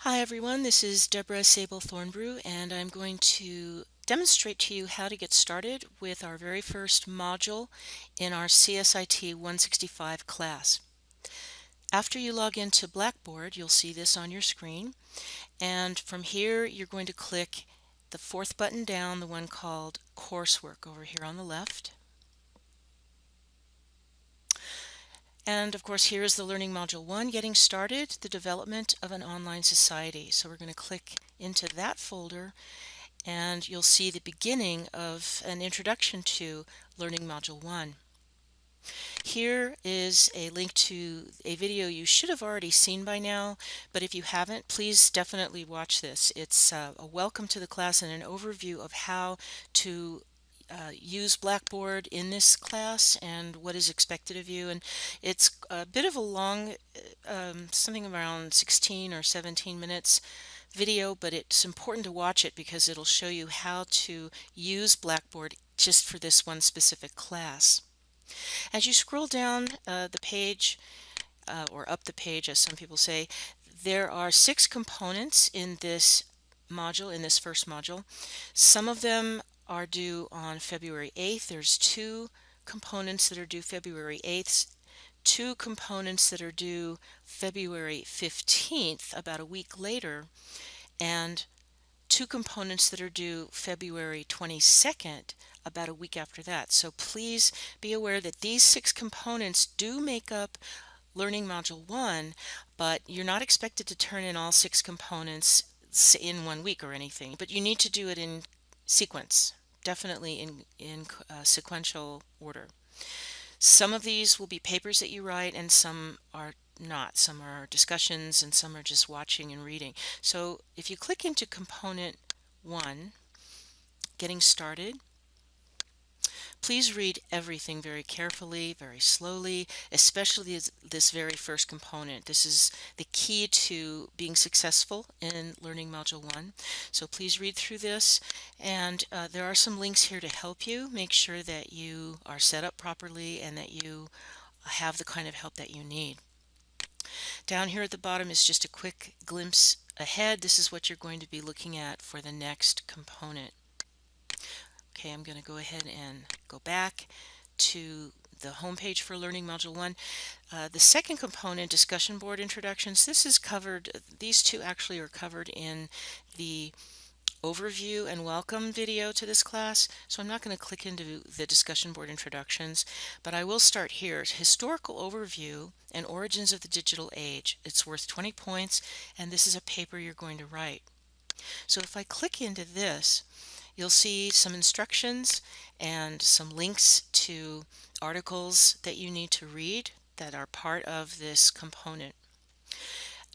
Hi everyone, this is Deborah Sable Thornbrew and I'm going to demonstrate to you how to get started with our very first module in our CSIT 165 class. After you log into Blackboard, you'll see this on your screen, and from here you're going to click the fourth button down, the one called Coursework over here on the left. And of course, here is the Learning Module 1, Getting Started, the Development of an Online Society. So we're going to click into that folder and you'll see the beginning of an introduction to Learning Module 1. Here is a link to a video you should have already seen by now, but if you haven't, please definitely watch this. It's a welcome to the class and an overview of how to use Blackboard in this class and what is expected of you. And it's a bit of a long, something around 16 or 17 minutes video, but it's important to watch it because it'll show you how to use Blackboard just for this one specific class. As you scroll down the page, or up the page as some people say, there are 6 components in this module, in this first module. Some of them are due on February 8th. There's 2 components that are due February 8th, 2 components that are due February 15th, about a week later, and 2 components that are due February 22nd, about a week after that. So please be aware that these 6 components do make up Learning Module 1, but you're not expected to turn in all 6 components in 1 week or anything, but you need to do it in sequence, definitely in sequential order. Some of these will be papers that you write and some are not. Some are discussions and some are just watching and reading. So if you click into component 1, Getting Started, please read everything very carefully, very slowly, especially this very first component. This is the key to being successful in Learning Module 1. So please read through this, and there are some links here to help you make sure that you are set up properly and that you have the kind of help that you need. Down here at the bottom is just a quick glimpse ahead. This is what you're going to be looking at for the next component. Okay, I'm going to go ahead and go back to the home page for Learning Module 1. The second component, discussion board introductions, this is covered, these two actually are covered in the overview and welcome video to this class, so I'm not going to click into the discussion board introductions, but I will start here. Historical overview and origins of the digital age. It's worth 20 points, and this is a paper you're going to write. So if I click into this, you'll see some instructions and some links to articles that you need to read that are part of this component.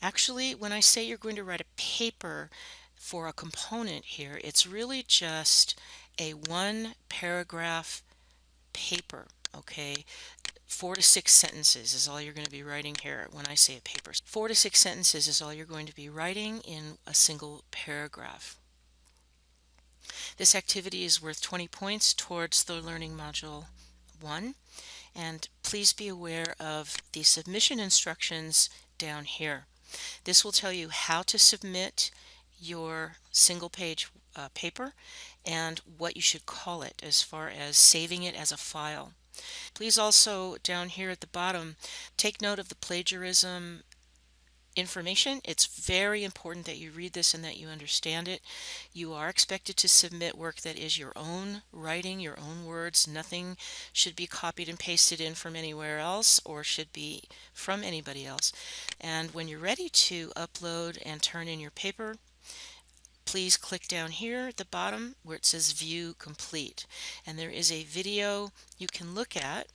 Actually, when I say you're going to write a paper for a component here, it's really just a 1-paragraph paper, okay? 4 to 6 sentences is all you're going to be writing here when I say a paper. 4 to 6 sentences is all you're going to be writing in a single paragraph. This activity is worth 20 points towards the Learning Module 1, and please be aware of the submission instructions down here. This will tell you how to submit your single page paper and what you should call it as far as saving it as a file. Please also down here at the bottom take note of the plagiarism information. It's very important that you read this and that you understand it. You are expected to submit work that is your own writing, your own words. Nothing should be copied and pasted in from anywhere else or should be from anybody else. And when you're ready to upload and turn in your paper, please click down here at the bottom where it says View Complete. And there is a video you can look at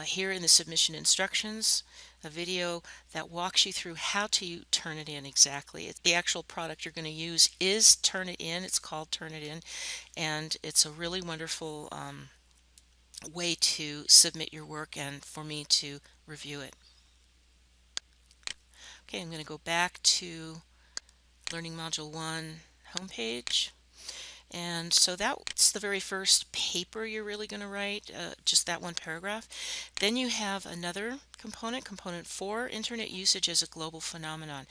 here in the submission instructions, a video that walks you through how to turn it in exactly. The actual product you're going to use is Turnitin. It's called Turnitin, and it's a really wonderful way to submit your work and for me to review it. Okay, I'm going to go back to Learning Module 1 homepage. And so that's the very first paper you're really going to write, just that 1 paragraph. Then you have another component, component 4, Internet Usage as a Global Phenomenon.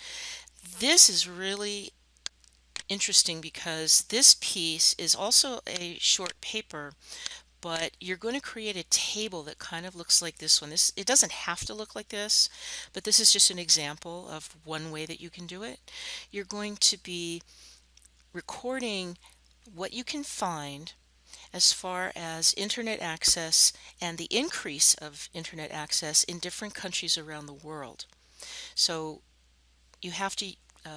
This is really interesting because this piece is also a short paper, but you're going to create a table that kind of looks like this one. It doesn't have to look like this, but this is just an example of one way that you can do it. You're going to be recording what you can find as far as internet access and the increase of internet access in different countries around the world. So you have to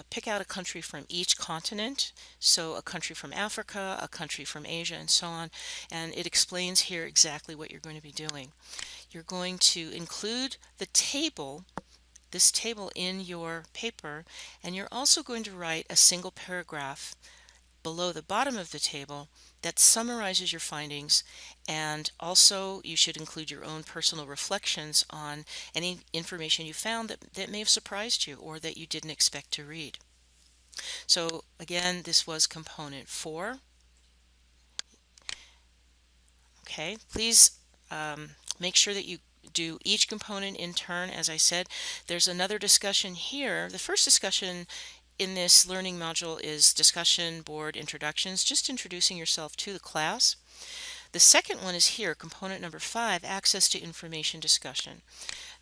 pick out a country from each continent, so a country from Africa, a country from Asia, and so on, and it explains here exactly what you're going to be doing. You're going to include this table in your paper, and you're also going to write a single paragraph below the bottom of the table that summarizes your findings, and also you should include your own personal reflections on any information you found that may have surprised you or that you didn't expect to read. So again, this was component 4. Okay, please make sure that you do each component in turn. As I said, there's another discussion here. The first discussion in this learning module is discussion board introductions, just introducing yourself to the class. The second one is here, component number 5, access to information discussion.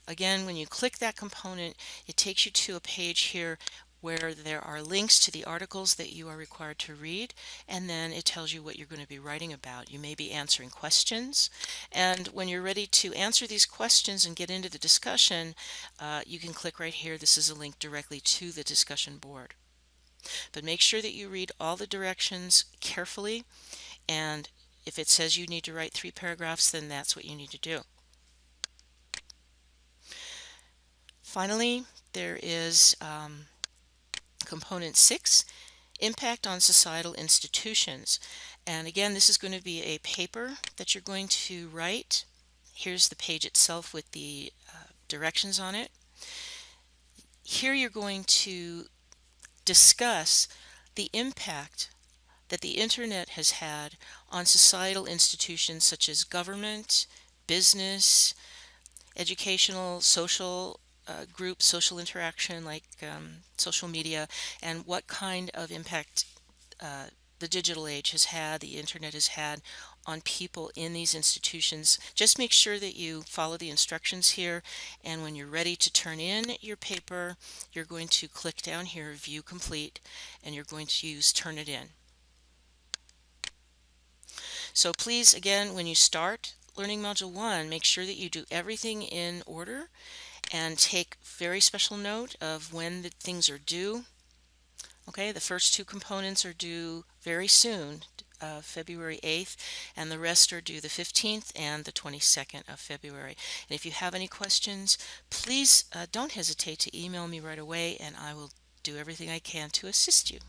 Again, when you click that component, it takes you to a page here where there are links to the articles that you are required to read, and then it tells you what you're going to be writing about. You may be answering questions, and when you're ready to answer these questions and get into the discussion, you can click right here. This is a link directly to the discussion board. But make sure that you read all the directions carefully, and if it says you need to write 3 paragraphs, then that's what you need to do. Finally, there is component 6, impact on societal institutions. And again, this is going to be a paper that you're going to write. Here's the page itself with the directions on it. Here you're going to discuss the impact that the internet has had on societal institutions such as government, business, educational, social groups, social interaction like social media, and what kind of impact the digital age has had, the internet has had on people in these institutions. Just make sure that you follow the instructions here, and when you're ready to turn in your paper, you're going to click down here, View Complete, and you're going to use Turn It In. So please, again, when you start Learning Module 1, make sure that you do everything in order and take very special note of when the things are due. Okay, the first 2 components are due very soon, February 8th, and the rest are due the 15th and the 22nd of February. And if you have any questions, please don't hesitate to email me right away, and I will do everything I can to assist you.